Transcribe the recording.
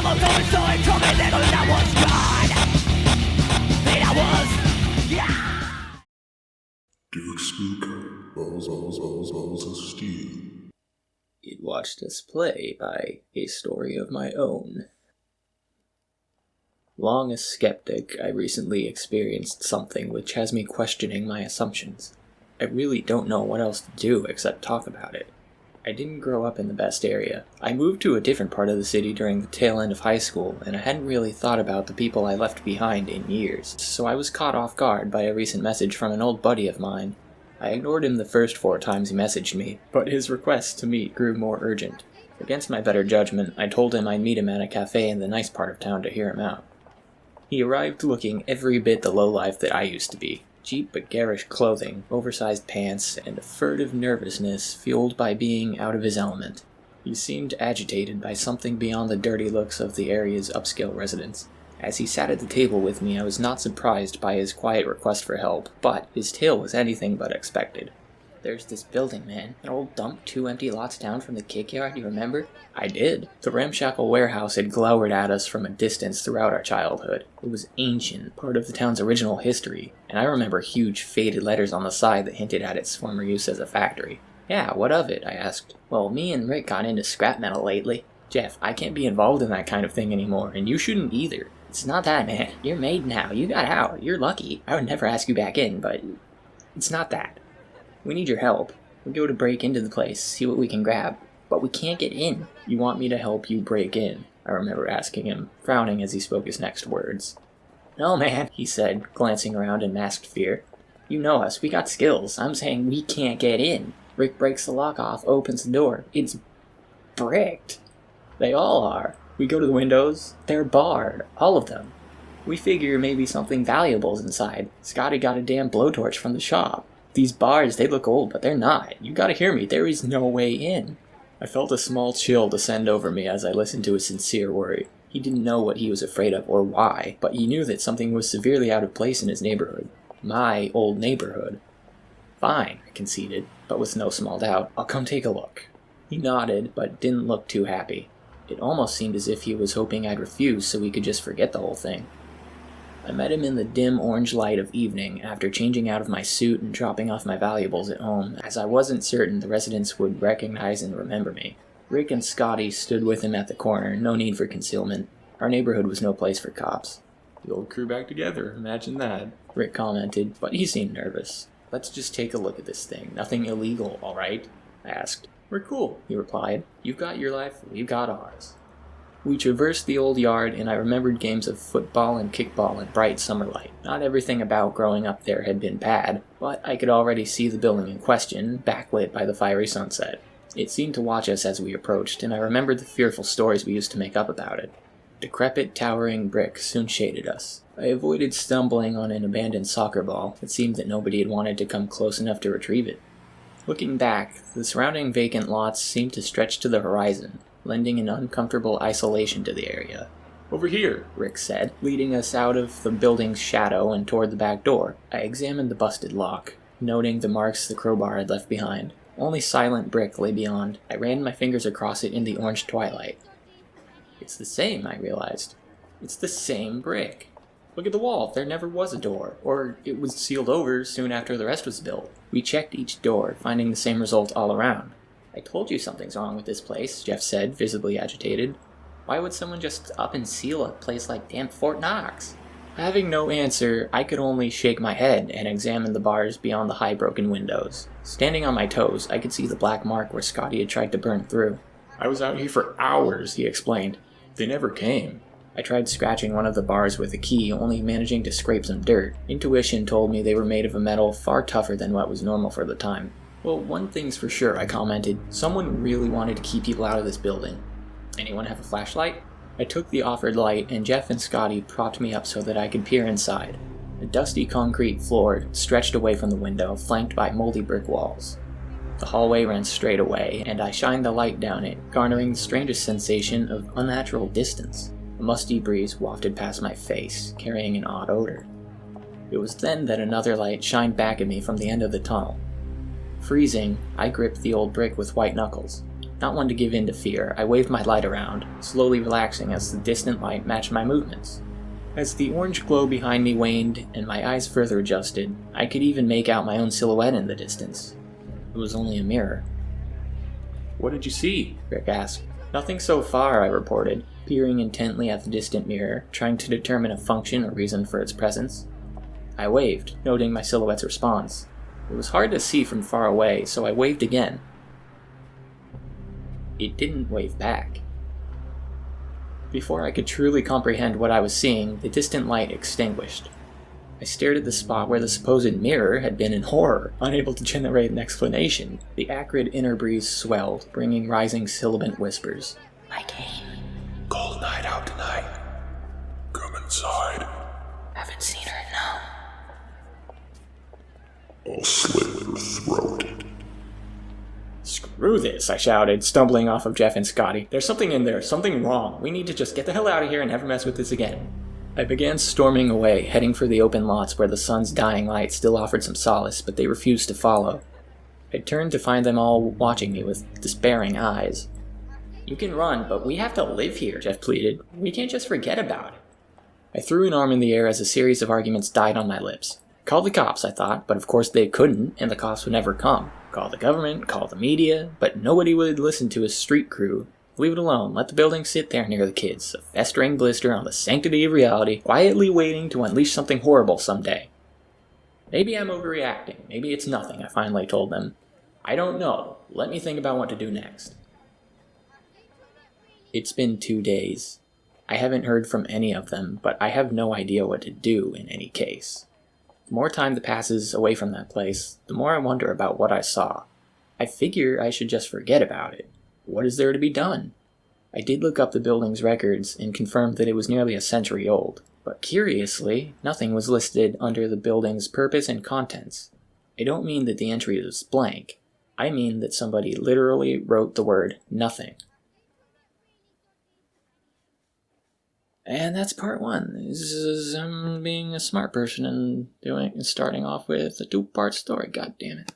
almost on the side, told me little that was God. That was, yeah. Duke Spooker, balls of steel. You'd watched us play by A Story of My Own. Long a skeptic, I recently experienced something which has me questioning my assumptions. I really don't know what else to do except talk about it. I didn't grow up in the best area. I moved to a different part of the city during the tail end of high school, and I hadn't really thought about the people I left behind in years, so I was caught off guard by a recent message from an old buddy of mine. I ignored him the first 4 times he messaged me, but his request to meet grew more urgent. Against my better judgment, I told him I'd meet him at a cafe in the nice part of town to hear him out. He arrived looking every bit the lowlife that I used to be. Cheap but garish clothing, oversized pants, and a furtive nervousness fueled by being out of his element. He seemed agitated by something beyond the dirty looks of the area's upscale residents. As he sat at the table with me, I was not surprised by his quiet request for help, but his tale was anything but expected. There's this building, man. An old dump 2 empty lots down from the kick-yard, you remember? I did. The ramshackle warehouse had glowered at us from a distance throughout our childhood. It was ancient, part of the town's original history, and I remember huge faded letters on the side that hinted at its former use as a factory. Yeah, what of it? I asked. Well, me and Rick got into scrap metal lately. Jeff, I can't be involved in that kind of thing anymore, and you shouldn't either. It's not that, man. You're made now. You got out. You're lucky. I would never ask you back in, but it's not that. We need your help. We go to break into the place, see what we can grab. But we can't get in. You want me to help you break in? I remember asking him, frowning as he spoke his next words. No, man, he said, glancing around in masked fear. You know us. We got skills. I'm saying we can't get in. Rick breaks the lock off, opens the door. It's bricked. They all are. We go to the windows. They're barred. All of them. We figure maybe something valuable's inside. Scotty got a damn blowtorch from the shop. These bars, they look old, but they're not. You gotta hear me. There is no way in. I felt a small chill descend over me as I listened to his sincere worry. He didn't know what he was afraid of or why, but he knew that something was severely out of place in his neighborhood. My old neighborhood. Fine, I conceded, but with no small doubt. I'll come take a look. He nodded, but didn't look too happy. It almost seemed as if he was hoping I'd refuse so we could just forget the whole thing. I met him in the dim orange light of evening after changing out of my suit and dropping off my valuables at home, as I wasn't certain the residents would recognize and remember me. Rick and Scotty stood with him at the corner, no need for concealment. Our neighborhood was no place for cops. The old crew back together, imagine that, Rick commented, but he seemed nervous. Let's just take a look at this thing. Nothing illegal, all right? I asked. We're cool, he replied. You've got your life, we've got ours. We traversed the old yard, and I remembered games of football and kickball in bright summer light. Not everything about growing up there had been bad, but I could already see the building in question, backlit by the fiery sunset. It seemed to watch us as we approached, and I remembered the fearful stories we used to make up about it. Decrepit, towering brick soon shaded us. I avoided stumbling on an abandoned soccer ball. It seemed that nobody had wanted to come close enough to retrieve it. Looking back, the surrounding vacant lots seemed to stretch to the horizon, lending an uncomfortable isolation to the area. Over here, Rick said, leading us out of the building's shadow and toward the back door. I examined the busted lock, noting the marks the crowbar had left behind. Only silent brick lay beyond. I ran my fingers across it in the orange twilight. It's the same, I realized. It's the same brick. Look at the wall. There never was a door, or it was sealed over soon after the rest was built. We checked each door, finding the same result all around. I told you something's wrong with this place, Jeff said, visibly agitated. Why would someone just up and seal a place like damn Fort Knox? Having no answer, I could only shake my head and examine the bars beyond the high broken windows. Standing on my toes, I could see the black mark where Scotty had tried to burn through. I was out here for hours, he explained. They never came. I tried scratching one of the bars with a key, only managing to scrape some dirt. Intuition told me they were made of a metal far tougher than what was normal for the time. Well, one thing's for sure, I commented. Someone really wanted to keep people out of this building. Anyone have a flashlight? I took the offered light, and Jeff and Scotty propped me up so that I could peer inside. A dusty concrete floor stretched away from the window, flanked by moldy brick walls. The hallway ran straight away, and I shined the light down it, garnering the strangest sensation of unnatural distance. A musty breeze wafted past my face, carrying an odd odor. It was then that another light shined back at me from the end of the tunnel. Freezing, I gripped the old brick with white knuckles. Not one to give in to fear, I waved my light around, slowly relaxing as the distant light matched my movements. As the orange glow behind me waned and my eyes further adjusted, I could even make out my own silhouette in the distance. It was only a mirror. What did you see? Rick asked. Nothing so far, I reported, peering intently at the distant mirror, trying to determine a function or reason for its presence. I waved, noting my silhouette's response. It was hard to see from far away, so I waved again. It didn't wave back. Before I could truly comprehend what I was seeing, the distant light extinguished. I stared at the spot where the supposed mirror had been in horror, unable to generate an explanation. The acrid inner breeze swelled, bringing rising sibilant whispers. I came. Cold night out tonight. Come inside. Haven't seen her, no. I'll slit your throat. Screw this, I shouted, stumbling off of Jeff and Scotty. There's something in there, something wrong. We need to just get the hell out of here and never mess with this again. I began storming away, heading for the open lots where the sun's dying light still offered some solace, but they refused to follow. I turned to find them all watching me with despairing eyes. You can run, but we have to live here, Jeff pleaded. We can't just forget about it. I threw an arm in the air as a series of arguments died on my lips. Call the cops, I thought, but of course they couldn't, and the cops would never come. Call the government, call the media, but nobody would listen to his street crew. Leave it alone, let the building sit there near the kids, a festering blister on the sanctity of reality, quietly waiting to unleash something horrible someday. Maybe I'm overreacting, maybe it's nothing, I finally told them. I don't know, let me think about what to do next. It's been 2 days. I haven't heard from any of them, but I have no idea what to do in any case. The more time that passes away from that place, the more I wonder about what I saw. I figure I should just forget about it. What is there to be done? I did look up the building's records and confirmed that it was nearly a century old, but curiously, nothing was listed under the building's purpose and contents. I don't mean that the entry is blank. I mean that somebody literally wrote the word nothing. And that's part 1. This is being a smart person and starting off with a 2-part story, goddammit.